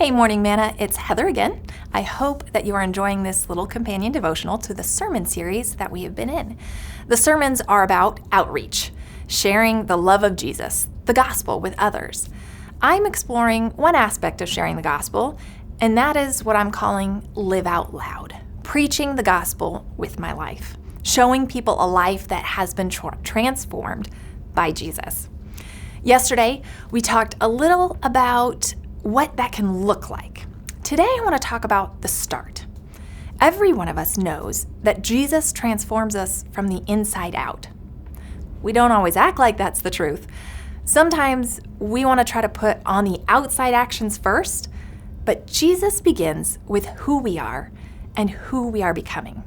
Hey, Morning Manna, it's Heather again. I hope that you are enjoying this little companion devotional to the sermon series that we have been in. The sermons are about outreach, sharing the love of Jesus, the gospel with others. I'm exploring one aspect of sharing the gospel, and that is what I'm calling live out loud, preaching the gospel with my life, showing people a life that has been transformed by Jesus. Yesterday, we talked a little about what that can look like. Today, I want to talk about the start. Every one of us knows that Jesus transforms us from the inside out. We don't always act like that's the truth. Sometimes we want to try to put on the outside actions first, but Jesus begins with who we are and who we are becoming.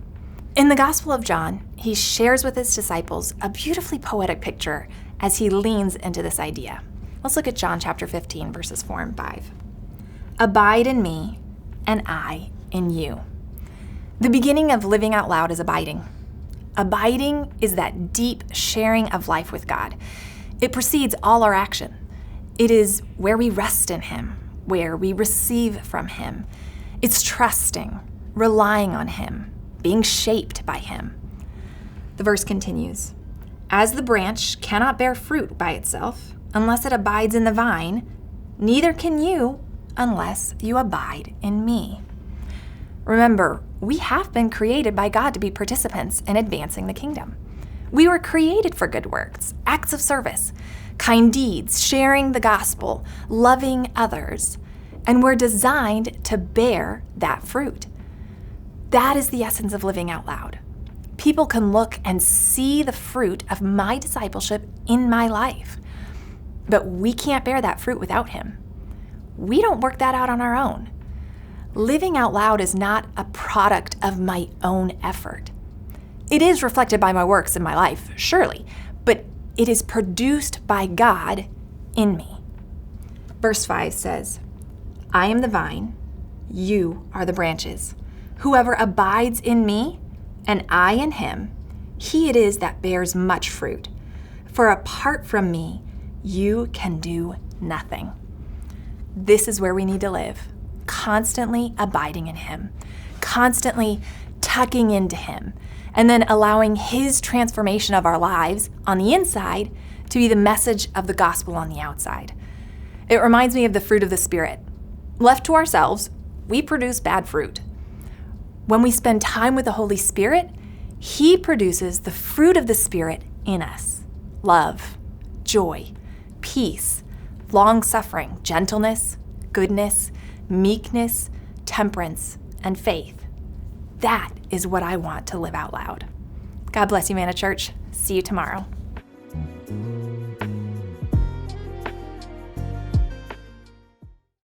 In the Gospel of John, he shares with his disciples a beautifully poetic picture as he leans into this idea. Let's look at John chapter 15, verses 4 and 5. Abide in me, and I in you. The beginning of living out loud is abiding. Abiding is that deep sharing of life with God. It precedes all our action. It is where we rest in him, where we receive from him. It's trusting, relying on him, being shaped by him. The verse continues, as the branch cannot bear fruit by itself unless it abides in the vine, neither can you unless you abide in me. Remember, we have been created by God to be participants in advancing the kingdom. We were created for good works, acts of service, kind deeds, sharing the gospel, loving others, and we're designed to bear that fruit. That is the essence of living out loud. People can look and see the fruit of my discipleship in my life. But we can't bear that fruit without him. We don't work that out on our own. Living out loud is not a product of my own effort. It is reflected by my works in my life, surely, but it is produced by God in me. Verse 5 says, I am the vine, you are the branches. Whoever abides in me, and I in him, he it is that bears much fruit. For apart from me, you can do nothing. This is where we need to live, constantly abiding in him, constantly tucking into him, and then allowing his transformation of our lives on the inside to be the message of the gospel on the outside. It reminds me of the fruit of the Spirit. Left to ourselves, we produce bad fruit. When we spend time with the Holy Spirit, he produces the fruit of the Spirit in us: love, joy, peace, long-suffering, gentleness, goodness, meekness, temperance, and faith. That is what I want to live out loud. God bless you, Manna Church. See you tomorrow.